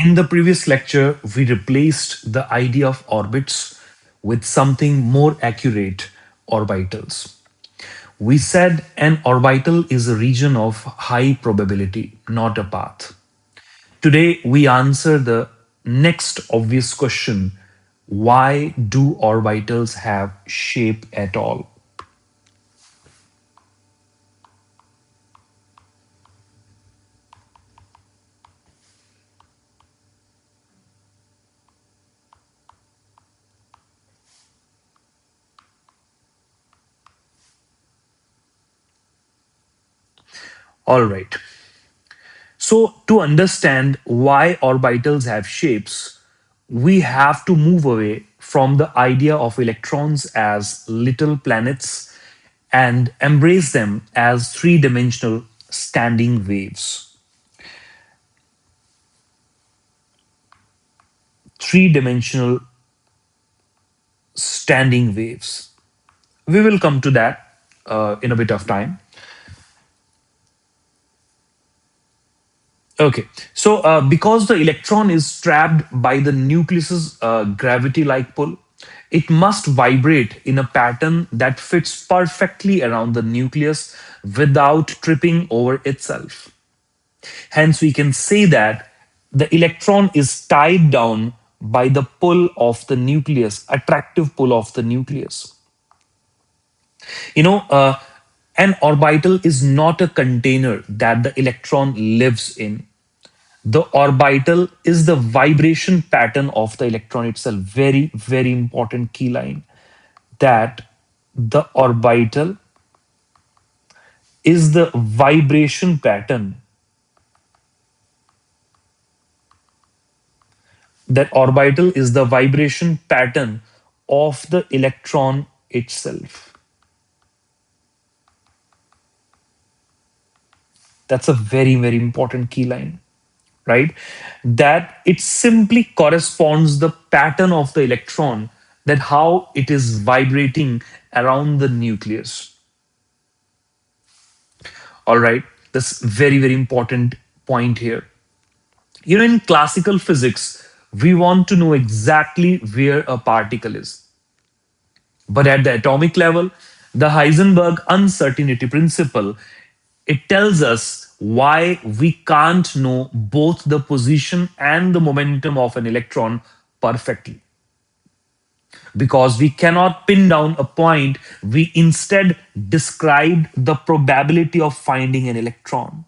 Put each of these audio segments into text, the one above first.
In the previous lecture, we replaced the idea of orbits with something more accurate: orbitals. We said an orbital is a region of high probability, not a path. Today, we answer the next obvious question: why do orbitals have shape at all? All right. So, to understand why orbitals have shapes, we have to move away from the idea of electrons as little planets and embrace them as three-dimensional standing waves. Three-dimensional standing waves. We will come to that in a bit of time. Okay, so because the electron is trapped by the nucleus's gravity-like pull, it must vibrate in a pattern that fits perfectly around the nucleus without tripping over itself. Hence, we can say that the electron is tied down by the pull of the nucleus, attractive pull of the nucleus. You know, an orbital is not a container that the electron lives in. The orbital is the vibration pattern of the electron itself. Very, very important key line, that the orbital is the vibration pattern. That orbital is the vibration pattern of the electron itself. That's a very, very important key line, right? That it simply corresponds the pattern of the electron, that how it is vibrating around the nucleus. All right, that's very, very important point here. You know, in classical physics, we want to know exactly where a particle is. But at the atomic level, the Heisenberg uncertainty principle, it tells us why we can't know both the position and the momentum of an electron perfectly. Because we cannot pin down a point, we instead describe the probability of finding an electron.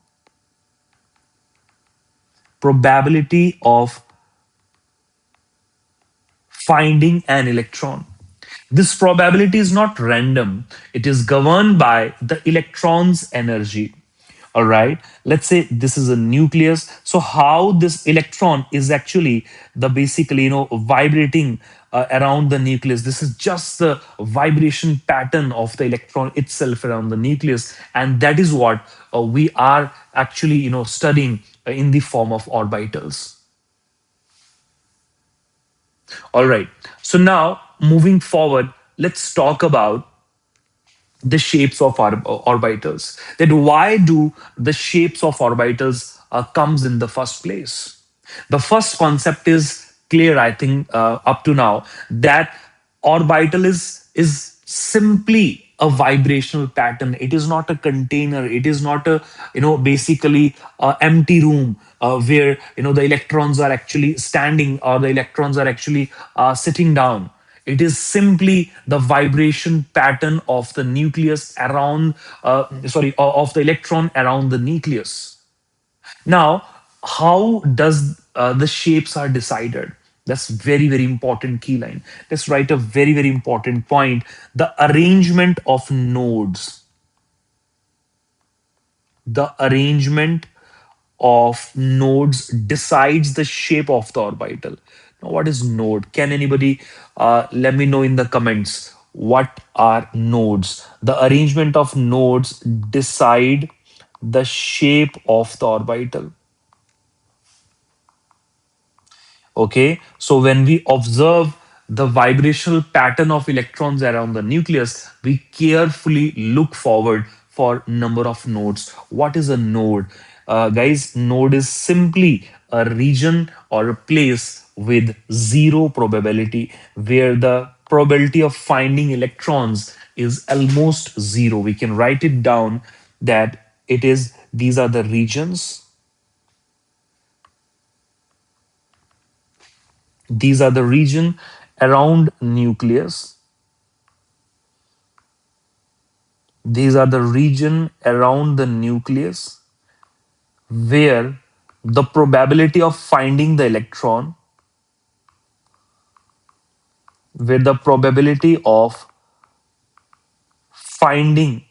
Probability of finding an electron. This probability is not random, it is governed by the electron's energy. All right, let's say this is a nucleus. So, how this electron is actually the basically, vibrating around the nucleus. This is just the vibration pattern of the electron itself around the nucleus. And that is what we are actually, studying in the form of orbitals. All right. So now moving forward, let's talk about the shapes of our orbitals. That why do the shapes of orbitals comes in the first place? The first concept is clear, I think, up to now, that orbital is simply a vibrational pattern. It is not a container. It is not a basically empty room where the electrons are actually standing or the electrons are actually sitting down. It is simply the vibration pattern of the nucleus around, of the electron around the nucleus. Now, how does the shapes are decided? That's very, very important key line. Let's write a very, very important point. The arrangement of nodes. The arrangement of nodes decides the shape of the orbital. Now, what is node? Can anybody let me know in the comments what are nodes? The arrangement of nodes decide the shape of the orbital. Okay, so when we observe the vibrational pattern of electrons around the nucleus, we carefully look forward for number of nodes. What is a node? Guys, node is simply a region or a place with zero probability, where the probability of finding electrons is almost zero. We can write it down that it is these are the regions. These are the region around nucleus. These are the region around the nucleus where the probability of finding the electron, where the probability of finding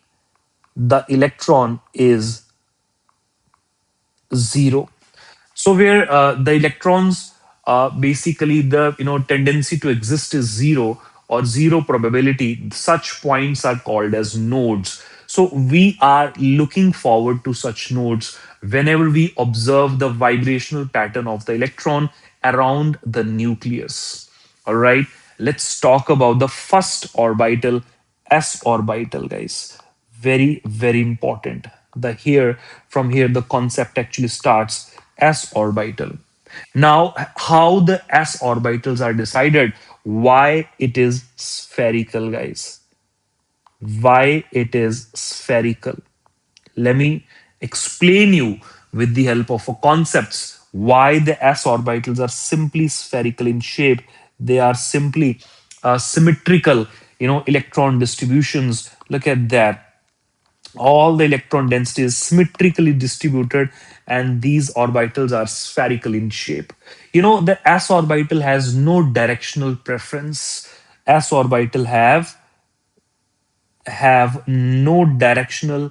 the electron is zero. So where the electrons basically the tendency to exist is zero or zero probability, such points are called as nodes. So we are looking forward to such nodes whenever we observe the vibrational pattern of the electron around the nucleus. All right, let's talk about the first orbital, s orbital, guys. Very, very important. The here From here the concept actually starts. S orbital. Now, how the s orbitals are decided? Why it is spherical, guys? Why it is spherical? Let me explain you with the help of a concepts why the s orbitals are simply spherical in shape. They are simply symmetrical, electron distributions. Look at that, all the electron density is symmetrically distributed, and these orbitals are spherical in shape. The s orbital has no directional preference. S orbital have no directional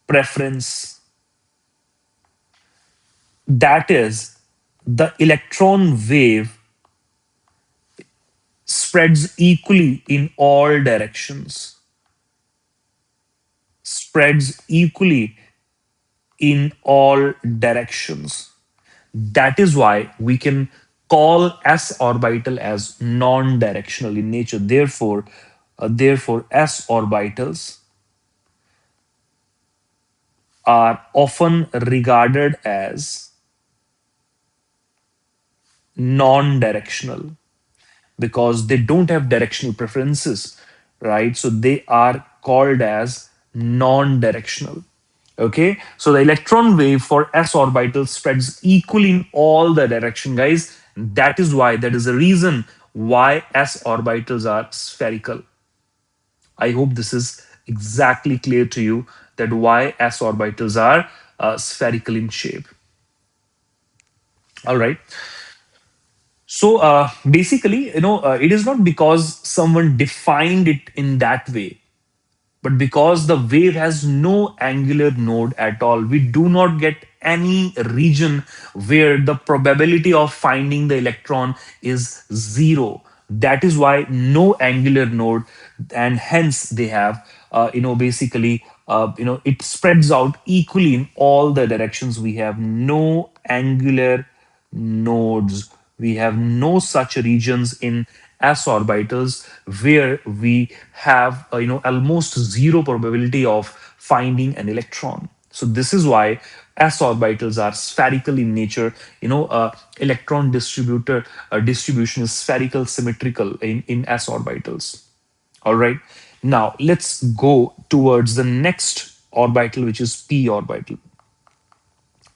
preference. That is, the electron wave spreads equally in all directions. Spreads equally in all directions. That is why we can call s orbital as non-directional in nature. Therefore, s orbitals are often regarded as non-directional because they don't have directional preferences, right? So they are called as non-directional. Okay, so the electron wave for s orbital spreads equally in all the direction, guys. That is the reason why s orbitals are spherical. I hope this is exactly clear to you that why s orbitals are spherical in shape. All right. So basically, it is not because someone defined it in that way, but because the wave has no angular node at all, we do not get any region where the probability of finding the electron is zero. That is why no angular node, and hence they have, basically, it spreads out equally in all the directions. We have no angular nodes. We have no such regions in s orbitals where we have almost zero probability of finding an electron. So this is why s orbitals are spherical in nature. Electron distribution is spherical, symmetrical in s orbitals. All right. Now let's go towards the next orbital, which is p orbital.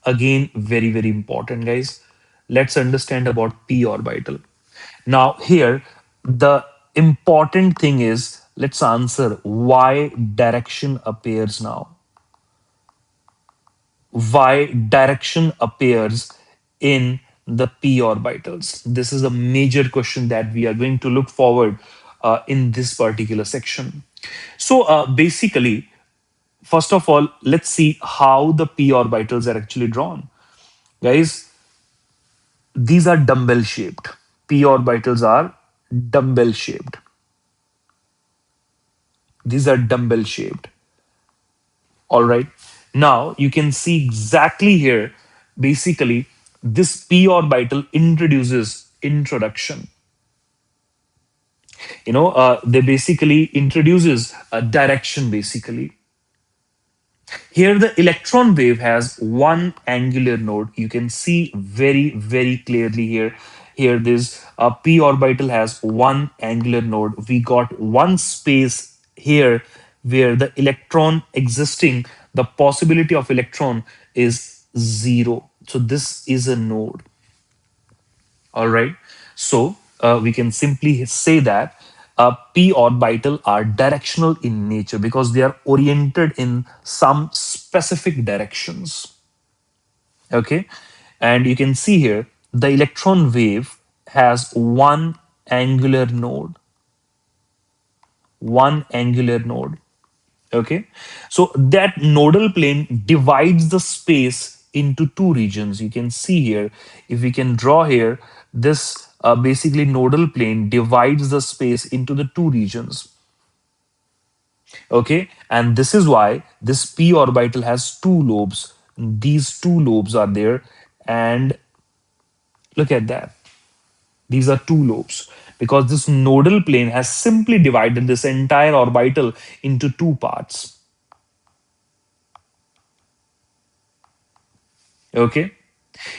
Again, very, very important, guys. Let's understand about p orbital. Now, here, the important thing is let's answer why direction appears now. Why direction appears in the p orbitals. This is a major question that we are going to look forward in this particular section. So, basically, first of all, let's see how the p orbitals are actually drawn. Guys, these are dumbbell shaped. P orbitals are dumbbell shaped. These are dumbbell shaped. All right. Now you can see exactly here, basically, this p orbital introduces introduction. They basically introduces a direction, basically. Here, the electron wave has one angular node. You can see very, very clearly here. Here, this p orbital has one angular node. We got one space here where the electron existing, the possibility of electron is zero. So this is a node. All right. So we can simply say that p orbital are directional in nature because they are oriented in some specific directions. Okay. And you can see here the electron wave has one angular node. Okay. So that nodal plane divides the space into two regions. You can see here, if we can draw here, this basically nodal plane divides the space into the two regions. Okay. And this is why this p orbital has two lobes. These two lobes are there. And look at that. These are two lobes because this nodal plane has simply divided this entire orbital into two parts. Okay.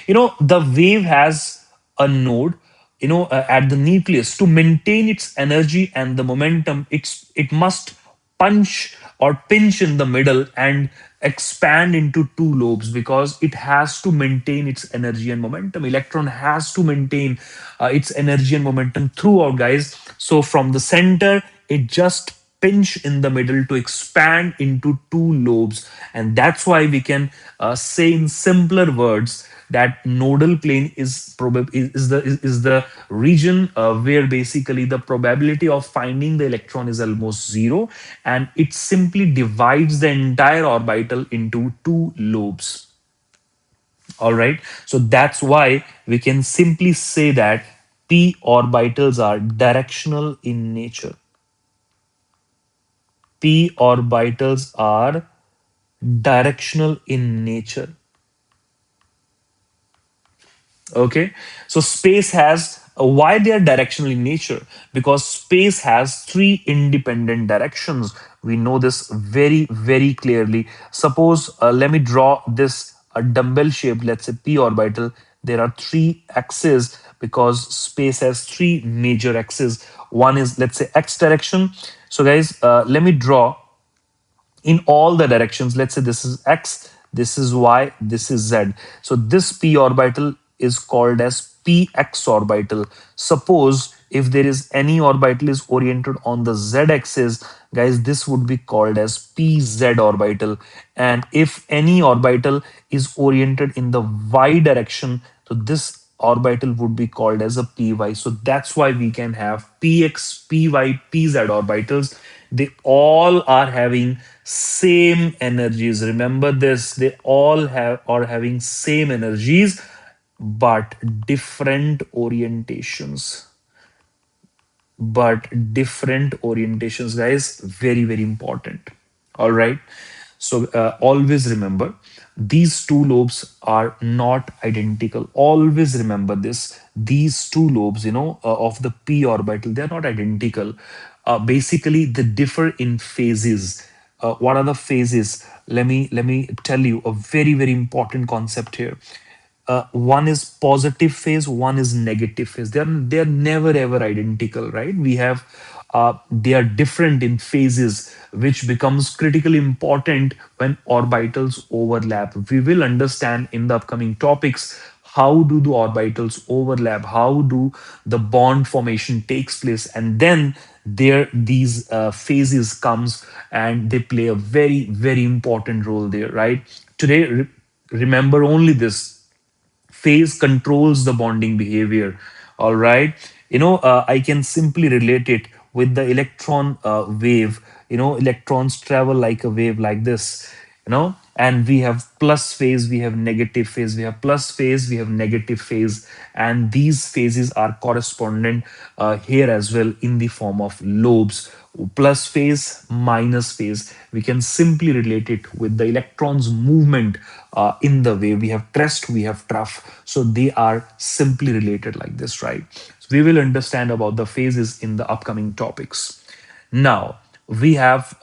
The wave has a node, at the nucleus. To maintain its energy and the momentum, it must punch or pinch in the middle and expand into two lobes because it has to maintain its energy and momentum. Electron has to maintain its energy and momentum throughout, guys. So from the center, it just pinch in the middle to expand into two lobes, and that's why we can say in simpler words that nodal plane is the region where basically the probability of finding the electron is almost zero, and it simply divides the entire orbital into two lobes. All right, so that's why we can simply say that p orbitals are directional in nature. P orbitals are directional in nature. Okay, so space has why they are directional in nature, because space has three independent directions. We know this very, very clearly. Suppose let me draw this a dumbbell shape, let's say p orbital. There are three axes because space has three major axes. One is, let's say, x direction. So guys, let me draw in all the directions. Let's say this is x, this is y, this is z. So this p orbital is called as px orbital. Suppose if there is any orbital is oriented on the z axis, guys, this would be called as pz orbital. And if any orbital is oriented in the y direction, so this orbital would be called as a py. So that's why we can have px, py, pz orbitals. They all are having same energies. Remember this, they all are having same energies but different orientations. Guys, very, very important. All right. So always remember, these two lobes are not identical. Always remember this. These two lobes, of the p orbital, they are not identical. Basically, they differ in phases. What are the phases? Let me tell you a very, very important concept here. One is positive phase, one is negative phase. They're never ever identical, right? We have they are different in phases, which becomes critically important when orbitals overlap. We will understand in the upcoming topics how do the orbitals overlap, how do the bond formation takes place, and then there these phases comes and they play a very, very important role there, right? Today, remember only this: phase controls the bonding behavior. All right. I can simply relate it with the electron wave. Electrons travel like a wave like this. And we have plus phase, we have negative phase, we have plus phase, we have negative phase, and these phases are correspondent here as well in the form of lobes. Plus phase, minus phase, we can simply relate it with the electrons movement in the wave. We have crest, we have trough, so they are simply related like this, right? So we will understand about the phases in the upcoming topics. Now, we have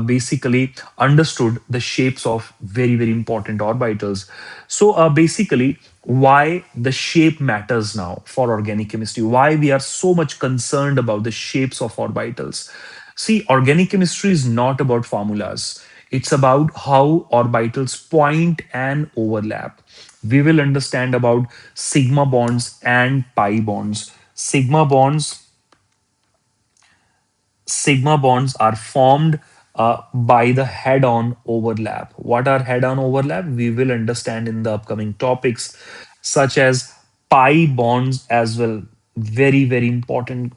basically understood the shapes of very, very important orbitals. So basically, why the shape matters now for organic chemistry, why we are so much concerned about the shapes of orbitals. See, organic chemistry is not about formulas. It's about how orbitals point and overlap. We will understand about sigma bonds and pi bonds. Sigma bonds are formed by the head-on overlap. What are head-on overlap? We will understand in the upcoming topics, such as pi bonds as well. Very, very important,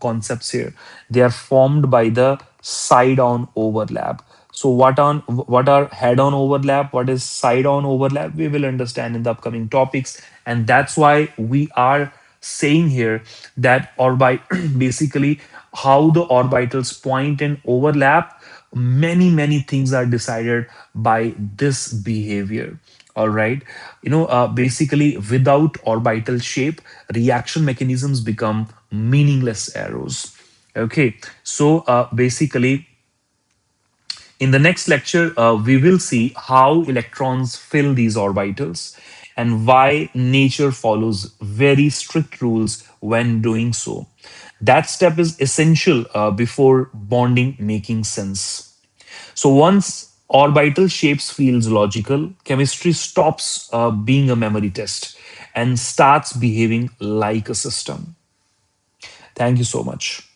concepts here. They are formed by the side-on overlap. So, what are head-on overlap? What is side-on overlap? We will understand in the upcoming topics, and that's why we are saying here that orbit basically how the orbitals point and overlap. Many things are decided by this behavior. All right, basically without orbital shape, reaction mechanisms become meaningless arrows. Okay, so basically in the next lecture, we will see how electrons fill these orbitals and why nature follows very strict rules when doing so. That step is essential before bonding making sense. So once orbital shapes feels logical, chemistry stops being a memory test and starts behaving like a system. Thank you so much.